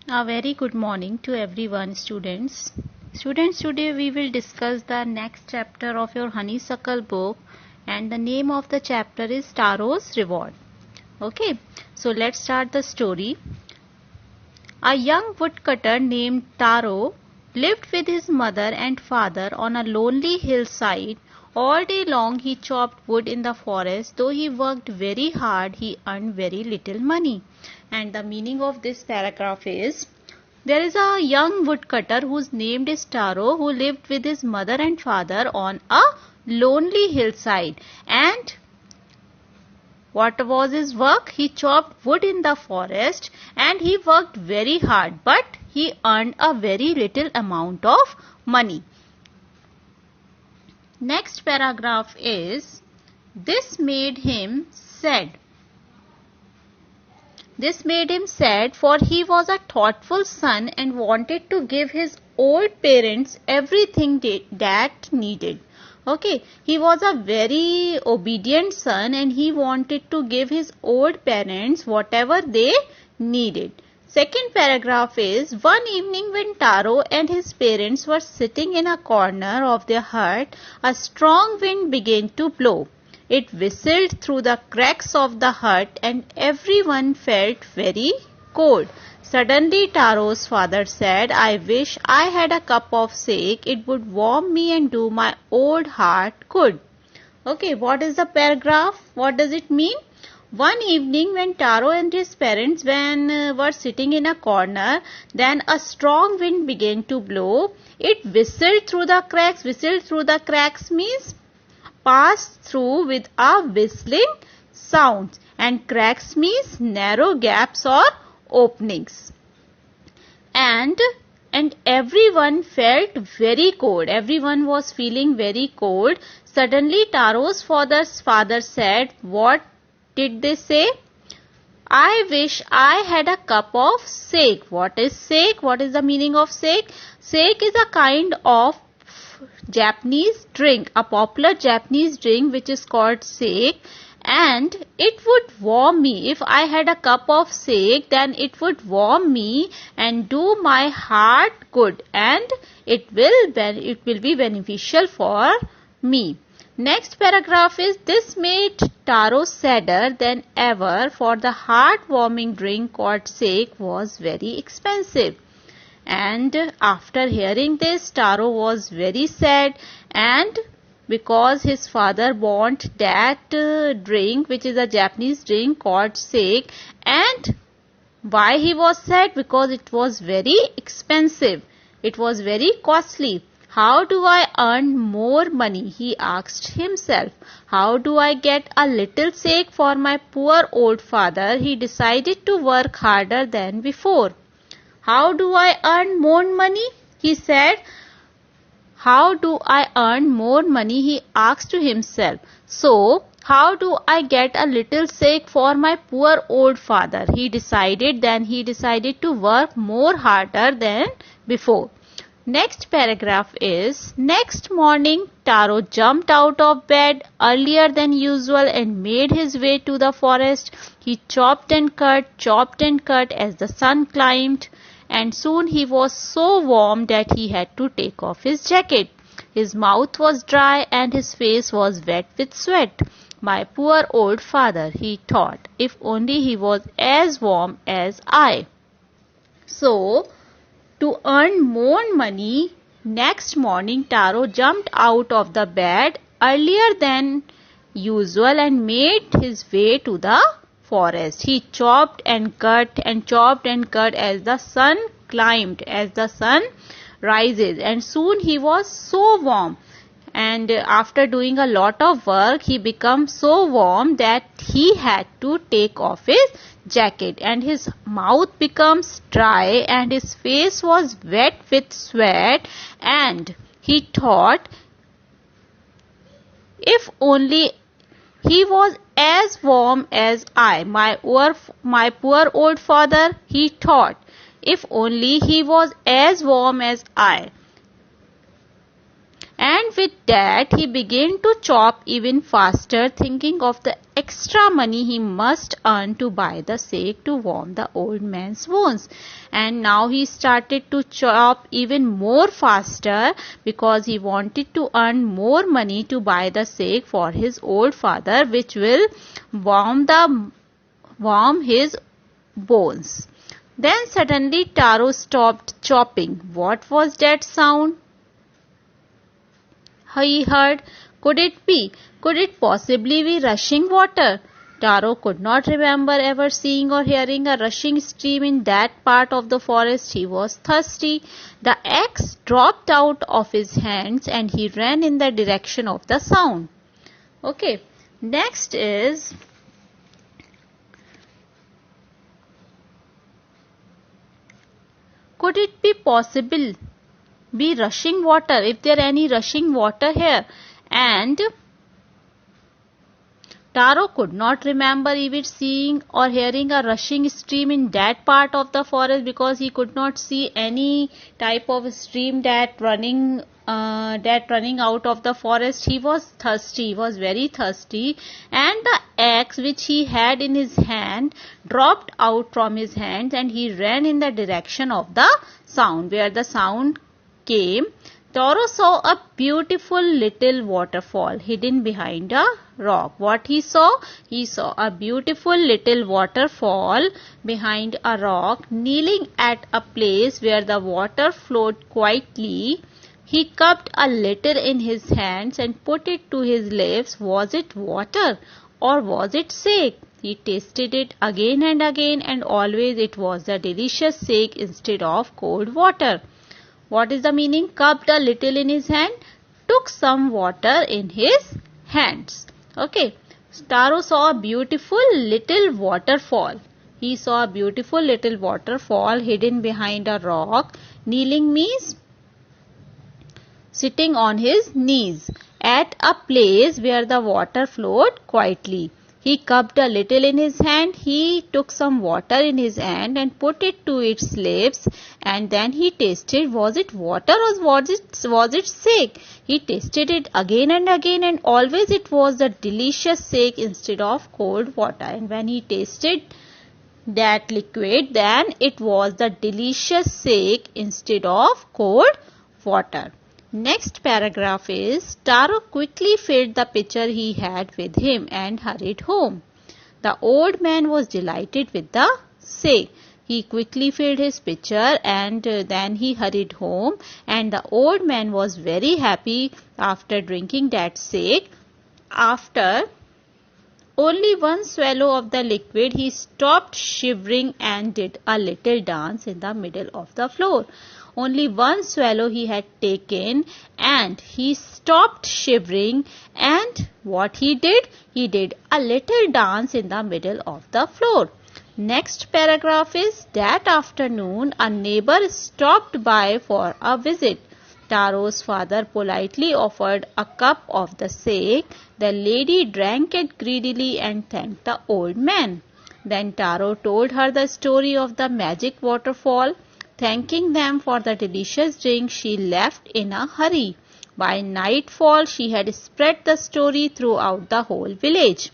A very good morning to everyone, students. Students, today we will discuss the next chapter of your Honeysuckle book, and the name of the chapter is Taro's Reward. Okay, so let's start the story. A young woodcutter named Taro lived with his mother and father on a lonely hillside. All day long he chopped wood in the forest. Though he worked very hard, he earned very little money. And the meaning of this paragraph is, there is a young woodcutter whose name is Taro, who lived with his mother and father on a lonely hillside. And what was his work? He chopped wood in the forest and he worked very hard, but he earned a very little amount of money. Next paragraph is, this made him sad. This made him sad, for he was a thoughtful son and wanted to give his old parents everything that needed. Okay, he was a very obedient son and he wanted to give his old parents whatever they needed. Second paragraph is, one evening when Taro and his parents were sitting in a corner of their hut, a strong wind began to blow. It whistled through the cracks of the hut and everyone felt very cold. Suddenly Taro's father said, I wish I had a cup of shake. It would warm me and do my old heart good. Okay, what is the paragraph? What does it mean? One evening when Taro and his parents were sitting in a corner, then a strong wind began to blow. It whistled through the cracks. Whistled through the cracks means pass through with a whistling sound, and cracks means narrow gaps or openings. And everyone felt very cold. Everyone was feeling very cold. Suddenly Taro's father said, what did they say? I wish I had a cup of shake. What is shake? What is the meaning of shake? Shake is a kind of Japanese drink, a popular Japanese drink which is called shake, and it would warm me. If I had a cup of shake, then it would warm me and do my heart good, and it will be beneficial for me. Next paragraph is, this made Taro sadder than ever, for the heart-warming drink called shake was very expensive. And after hearing this, Taro was very sad, and because his father bought that drink, which is a Japanese drink called shake, and why he was sad? Because it was very expensive. It was very costly. How do I earn more money? He asked himself. How do I get a little shake for my poor old father? He decided to work harder than before. How do I earn more money? He said. How do I earn more money? He asked to himself. So, how do I get a little shake for my poor old father? He decided to work more harder than before. Next paragraph is, next morning Taro jumped out of bed earlier than usual and made his way to the forest. He chopped and cut as the sun climbed, and soon he was so warm that he had to take off his jacket. His mouth was dry and his face was wet with sweat. My poor old father, he thought, if only he was as warm as I. So, to earn more money, next morning Taro jumped out of the bed earlier than usual and made his way to the forest. He chopped and cut as the sun climbed, as the sun rises, and soon he was so warm. And after doing a lot of work, he became so warm that he had to take off his jacket, and his mouth becomes dry and his face was wet with sweat, and he thought, if only he was as warm as I. My poor old father, he thought, if only he was as warm as I. And with that, he began to chop even faster, thinking of the extra money he must earn to buy the sake to warm the old man's wounds. And now he started to chop even more faster because he wanted to earn more money to buy the sake for his old father, which will warm his bones. Then suddenly Taro stopped chopping. What was that sound he heard? Could it be? Could it possibly be rushing water? Taro could not remember ever seeing or hearing a rushing stream in that part of the forest. He was thirsty. The axe dropped out of his hands and he ran in the direction of the sound. Okay, next is could it be possible be rushing water? If there any rushing water here? And Taro could not remember even seeing or hearing a rushing stream in that part of the forest because he could not see any type of stream that running out of the forest. He was thirsty, he was very thirsty, and the axe which he had in his hand dropped out from his hands and he ran in the direction of the sound. Where the sound came, Taro saw a beautiful little waterfall hidden behind a rock. What he saw? He saw a beautiful little waterfall behind a rock, kneeling at a place where the water flowed quietly. He cupped a little in his hands and put it to his lips. Was it water or was it sake? He tasted it again and again, and always it was the delicious sake instead of cold water. What is the meaning? Cupped a little in his hand, took some water in his hands. Okay. Taro saw a beautiful little waterfall. He saw a beautiful little waterfall hidden behind a rock. Kneeling means sitting on his knees at a place where the water flowed quietly. He cupped a little in his hand. He took some water in his hand and put it to its lips, and then he tasted. Was it water or was it sake? He tasted it again and again, and always it was the delicious sake instead of cold water. And when he tasted that liquid, then it was the delicious sake instead of cold water. Next paragraph is Taro quickly filled the pitcher he had with him and hurried home. The old man was delighted with the sake. He quickly filled his pitcher and then he hurried home, and the old man was very happy after drinking that sake. After only one swallow of the liquid, he stopped shivering and did a little dance in the middle of the floor. Only one swallow he had taken and he stopped shivering, and what he did? He did a little dance in the middle of the floor. Next paragraph is that afternoon a neighbor stopped by for a visit. Taro's father politely offered a cup of the sake. The lady drank it greedily and thanked the old man. Then Taro told her the story of the magic waterfall. Thanking them for the delicious drink, she left in a hurry. By nightfall, she had spread the story throughout the whole village.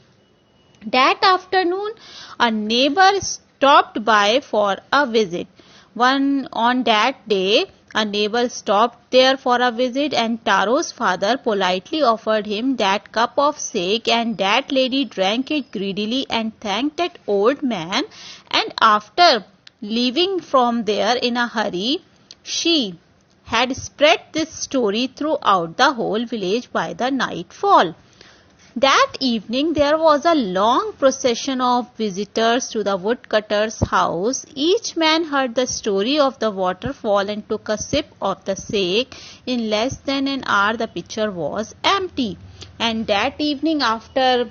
That afternoon, a neighbor stopped by for a visit. On that day, a neighbor stopped there for a visit, and Taro's father politely offered him that cup of sake, and that lady drank it greedily and thanked that old man. And after leaving from there in a hurry, she had spread this story throughout the whole village by the nightfall. That evening there was a long procession of visitors to the woodcutter's house. Each man heard the story of the waterfall and took a sip of the sake. In less than an hour the pitcher was empty. And that evening, after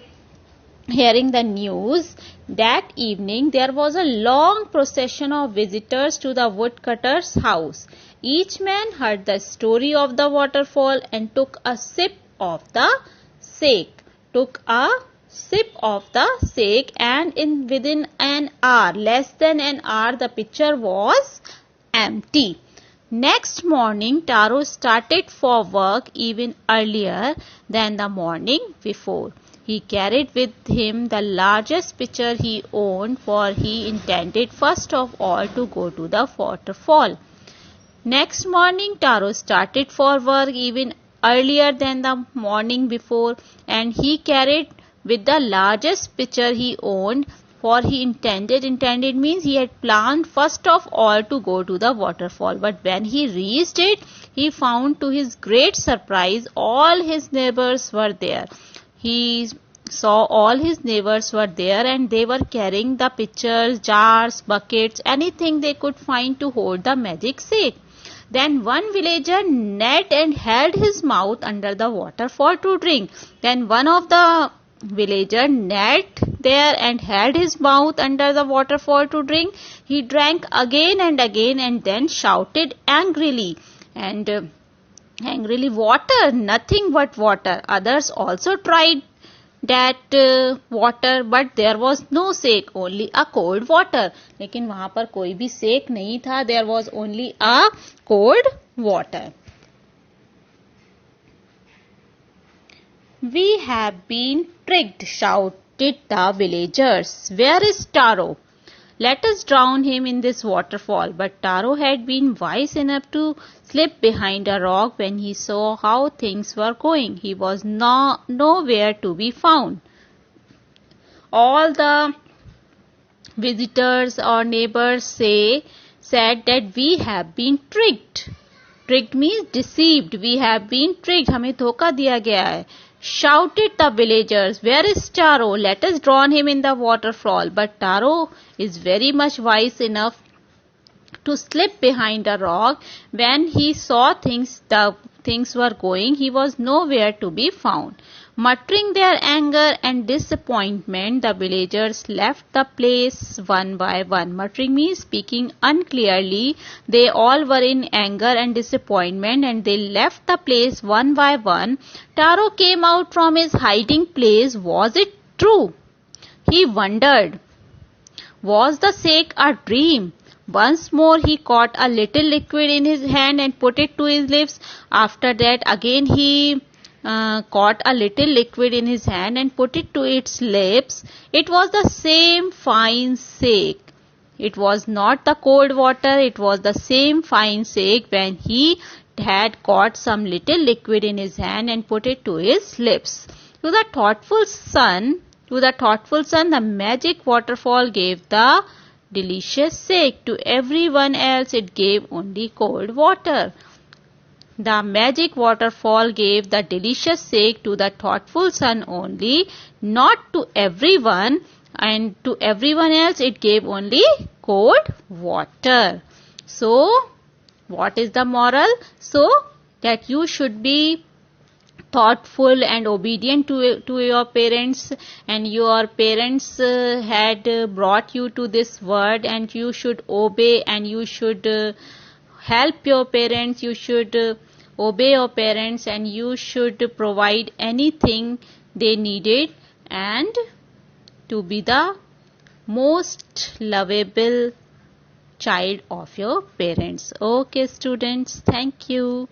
hearing the news, that evening there was a long procession of visitors to the woodcutter's house. Each man heard the story of the waterfall and took a sip of the sake. And within an hour, less than an hour, the pitcher was empty. Next morning, Taro started for work even earlier than the morning before. He carried with him the largest pitcher he owned, for he intended first of all to go to the waterfall. Next morning, Taro started for work even earlier than the morning before, and he carried with the largest pitcher he owned, for he intended means he had planned first of all to go to the waterfall. But when he reached it, he found to his great surprise all his neighbors were there. He saw all his neighbors were there, and they were carrying the pitchers, jars, buckets, anything they could find to hold the magic shake. Then one villager knelt and held his mouth under the waterfall to drink. Then one of the villager knelt there and held his mouth under the waterfall to drink. He drank again and then shouted angrily, water, nothing but water. Others also tried that water, but there was no shake, only a cold water. लेकिन वहाँ पर कोई भी shake नहीं था. There was only a cold water. We have been tricked, shouted the villagers. Where is Taro? Let us drown him in this waterfall. But Taro had been wise enough to slip behind a rock when he saw how things were going. He was nowhere to be found. All the visitors or neighbors said that we have been tricked. Tricked means deceived. We have been tricked. हमें धोखा दिया गया है. Shouted the villagers, where is Taro? Let us drown him in the waterfall. But Taro is very much wise enough to slip behind a rock. When he saw the things were going, he was nowhere to be found. Muttering their anger and disappointment, the villagers left the place one by one. Muttering means speaking unclearly. They all were in anger and disappointment, and they left the place one by one. Taro came out from his hiding place. Was it true? He wondered. Was the shake a dream? Once more he caught a little liquid in his hand and put it to his lips. After that again he caught a little liquid in his hand and put it to its lips. It was the same fine shake. It was not the cold water, it was the same fine shake when he had caught some little liquid in his hand and put it to his lips. To the thoughtful son, the magic waterfall gave the delicious shake. To everyone else, it gave only cold water. The magic waterfall gave the delicious shake to the thoughtful son only, not to everyone, and to everyone else it gave only cold water. So, what is the moral? So, that you should be thoughtful and obedient to your parents, and your parents had brought you to this world, and you should obey, and you should help your parents, you should obey your parents, and you should provide anything they needed, and to be the most lovable child of your parents. Okay students, thank you.